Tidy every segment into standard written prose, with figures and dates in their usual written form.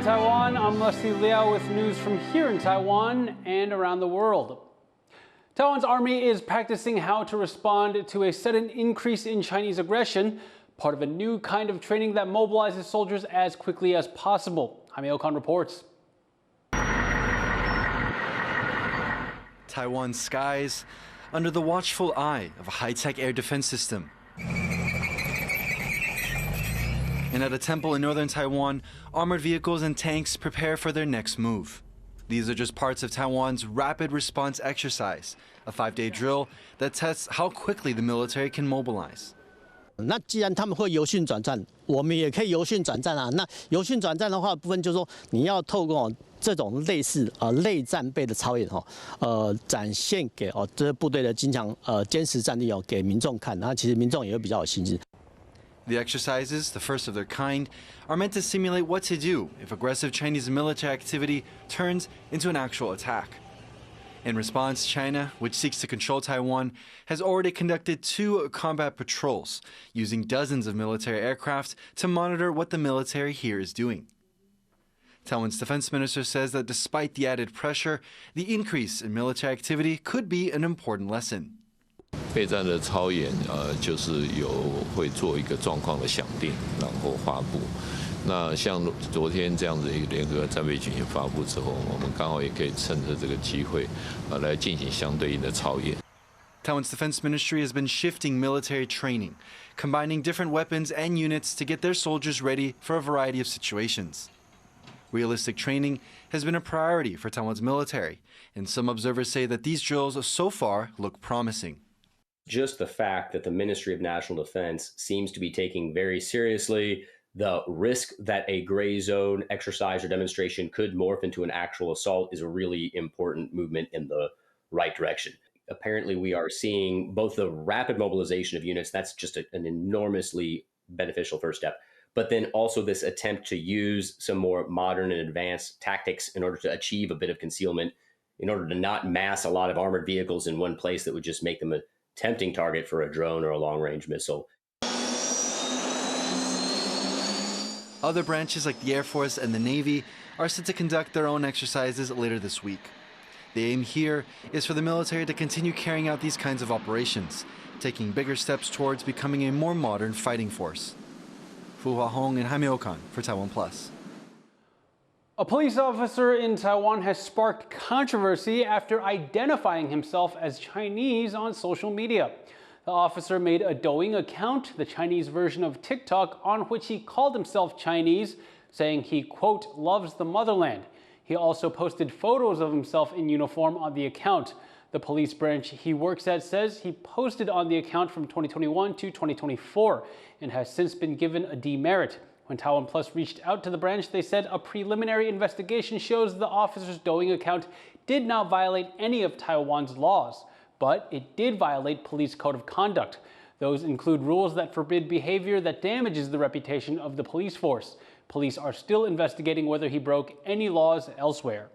Taiwan, I'm Liao with news from here in Taiwan and around the world. Taiwan's army is practicing how to respond to a sudden increase in Chinese aggression, part of a new kind of training that mobilizes soldiers as quickly as possible. Liao reports. Taiwan's skies under the watchful eye of a high-tech air defense system. And at a temple in northern Taiwan, armored vehicles and tanks prepare for their next move. These are just parts of Taiwan's rapid response exercise, a 5-day drill that tests how quickly the military can mobilize. 那既然他们会由训转战，我们也可以由训转战啊。那由训转战的话，部分就是说你要透过这种类似类战备的操演展现给这些部队的坚实战力给民众看，然后其实民众也会比较有兴致。 The exercises, the first of their kind, are meant to simulate what to do if aggressive Chinese military activity turns into an actual attack. In response, China, which seeks to control Taiwan, has already conducted 2 combat patrols, using dozens of military aircraft to monitor what the military here is doing. Taiwan's defense minister says that despite the added pressure, the increase in military activity could be an important lesson. 备战的操演，就是会做一个状况的想定，然后发布。那像昨天这样子一个联合战备群发布之后，我们刚好也可以趁着这个机会，来进行相对应的操演。Taiwan's defense ministry has been shifting military training, combining different weapons and units to get their soldiers ready for a variety of situations. Realistic training has been a priority for Taiwan's military, and some observers say that these drills so far look promising. Just the fact that the Ministry of National Defense seems to be taking very seriously the risk that a gray zone exercise or demonstration could morph into an actual assault is a really important movement in the right direction. Apparently, we are seeing both the rapid mobilization of units, that's just an enormously beneficial first step, but then also this attempt to use some more modern and advanced tactics in order to achieve a bit of concealment, in order to not mass a lot of armored vehicles in one place that would just make them a tempting target for a drone or a long-range missile. Other branches like the Air Force and the Navy are set to conduct their own exercises later this week. The aim here is for the military to continue carrying out these kinds of operations, taking bigger steps towards becoming a more modern fighting force. Fu Hualien and Liao for TaiwanPlus. A police officer in Taiwan has sparked controversy after identifying himself as Chinese on social media. The officer made a Douyin account, the Chinese version of TikTok, on which he called himself Chinese, saying he, quote, loves the motherland. He also posted photos of himself in uniform on the account. The police branch he works at says he posted on the account from 2021 to 2024 and has since been given a demerit. When TaiwanPlus reached out to the branch, they said a preliminary investigation shows the officer's Douyin account did not violate any of Taiwan's laws, but it did violate police code of conduct. Those include rules that forbid behavior that damages the reputation of the police force. Police are still investigating whether he broke any laws elsewhere.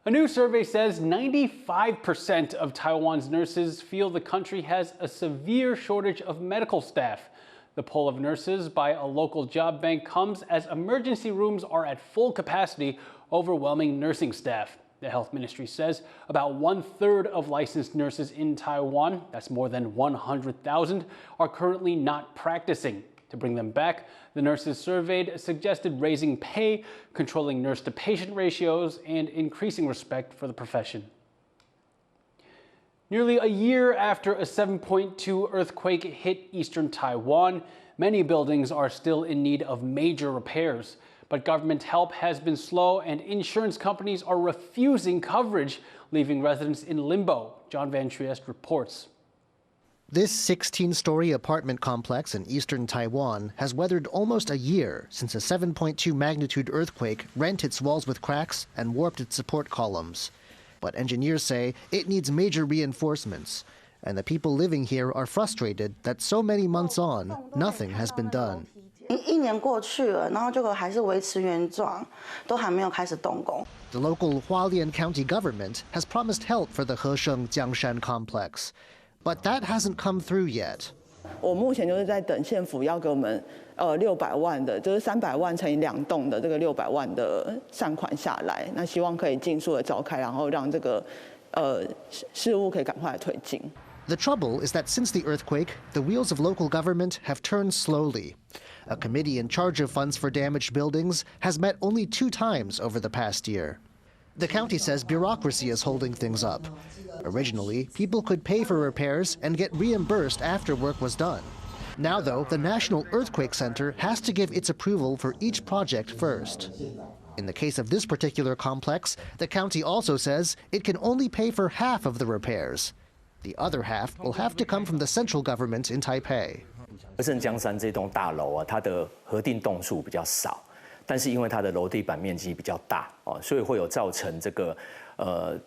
A new survey says 95% of Taiwan's nurses feel the country has a severe shortage of medical staff. The poll of nurses by a local job bank comes as emergency rooms are at full capacity, overwhelming nursing staff. The health ministry says about 1/3 of licensed nurses in Taiwan, that's more than 100,000, are currently not practicing. To bring them back, the nurses surveyed suggested raising pay, controlling nurse-to-patient ratios, and increasing respect for the profession. Nearly a year after a 7.2 earthquake hit eastern Taiwan, many buildings are still in need of major repairs. But government help has been slow and insurance companies are refusing coverage, leaving residents in limbo. John Van Trieste reports. This 16-story apartment complex in eastern Taiwan has weathered almost a year since a 7.2 magnitude earthquake rent its walls with cracks and warped its support columns. But engineers say it needs major reinforcements, and the people living here are frustrated that so many months on, nothing has been done. 1年过去了，然后结果还是维持原状，都还没有开始动工。The local Hualien County government has promised help for the Hesheng Jiangshan complex, but that hasn't come through yet. 我目前就是在等县府要给我们600万的，就是300万乘以2栋的这个600万的善款下来，那希望可以尽速的召开，然后让这个事务可以赶快推进。The trouble is that since the earthquake, the wheels of local government have turned slowly. A committee in charge of funds for damaged buildings has met only 2 times over the past year. The county says bureaucracy is holding things up. Originally, people could pay for repairs and get reimbursed after work was done. Now, though, the National Earthquake Center has to give its approval for each project first. In the case of this particular complex, the county also says it can only pay for half of the repairs. The other half will have to come from the central government in Taipei. 盛江山这栋大楼啊，它的核定栋数比较少，但是因为它的楼地板面积比较大哦，所以会有造成这个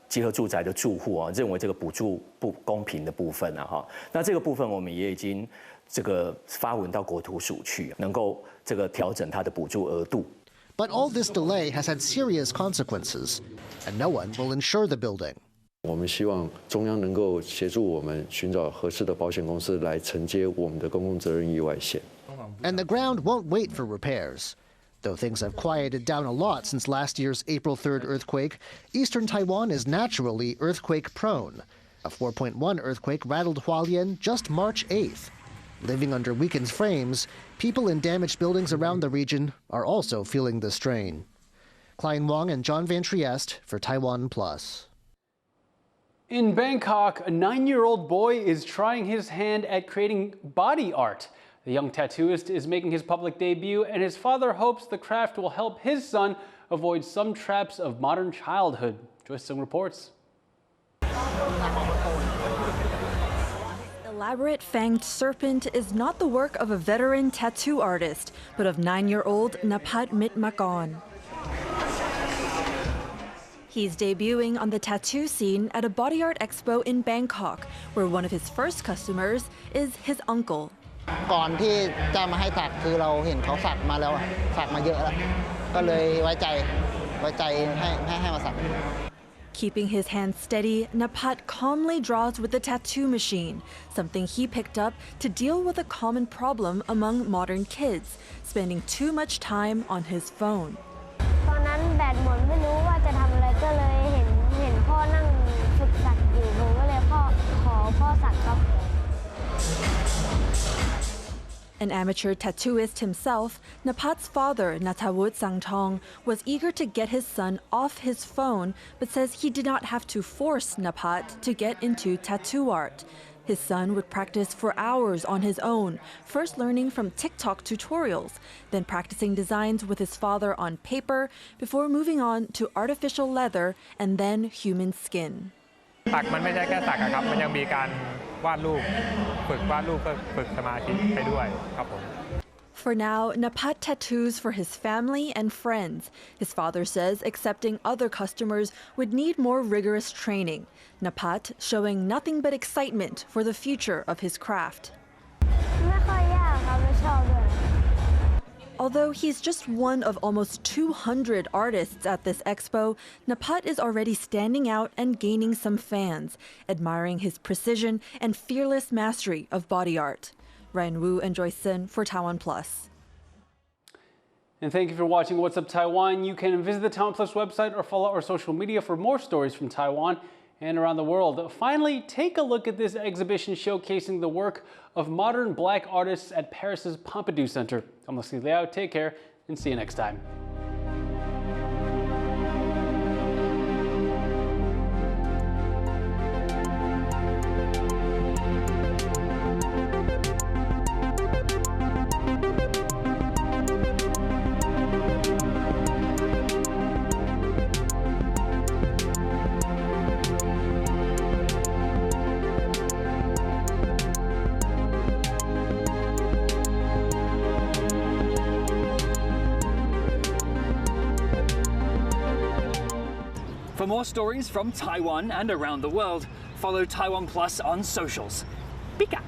集合住宅的住户啊认为这个补助不公平的部分啊哈。那这个部分我们也已经这个发文到国土署去，能够这个调整它的补助额度。But all this delay has had serious consequences, and no one will insure the building. 我们希望中央能够协助我们寻找合适的保险公司来承接我们的公共责任意外险。And the ground won't wait for repairs. Though things have quieted down a lot since last year's April 3rd earthquake, eastern Taiwan is naturally earthquake-prone. A 4.1 earthquake rattled Hualien just March 8th. Living under weakened frames, people in damaged buildings around the region are also feeling the strain. Klein Wang and John Van Trieste for TaiwanPlus. In Bangkok, a 9-year-old boy is trying his hand at creating body art. The young tattooist is making his public debut, and his father hopes the craft will help his son avoid some traps of modern childhood. Joyce Sung reports. Elaborate fanged serpent is not the work of a veteran tattoo artist, but of 9-year-old Napat Mitmakon. He's debuting on the tattoo scene at a body art expo in Bangkok, where one of his first customers is his uncle. ก่อนที่จะมาให้สักคือเราเห็นเขาสักมาแล้วสักมาเยอะแล้วก็เลยไว้ใจให้มาสัก Keeping his hands steady, Napat calmly draws with the tattoo machine, something he picked up to deal with a common problem among modern kids, spending too much time on his phone. ตอนนั้นแบตหมดไม่รู้ว่าจะทำอะไรก็เลยเห็นพ่อนั่งฝึกสักอยู่ผมก็เลยขอพ่อสักครับ An amateur tattooist himself, Napat's father, Natawut Sangtong, was eager to get his son off his phone, but says he did not have to force Napat to get into tattoo art. His son would practice for hours on his own, first learning from TikTok tutorials, then practicing designs with his father on paper, before moving on to artificial leather and then human skin. สักมันไม่ใช่แค่สักครับมันยังมีการวาดรูปฝึกวาดรูปก็ฝึกสมาธิไปด้วยครับผม For now, Napat tattoos for his family and friends. His father says accepting other customers would need more rigorous training. Napat showing nothing but excitement for the future of his craft. ไม่ค่อยยากครับไม่ชอบด้วย Although he's just one of almost 200 artists at this expo, Napat is already standing out and gaining some fans, admiring his precision and fearless mastery of body art. Ryan Wu and Joyce Sin for TaiwanPlus. And thank you for watching What's Up Taiwan. You can visit the TaiwanPlus website or follow our social media for more stories from Taiwan and around the world. Finally, take a look at this exhibition showcasing the work of modern black artists at Paris's Pompidou Center. I'm Liao. Take care and see you next time. For more stories from Taiwan and around the world, follow TaiwanPlus on socials. Pika!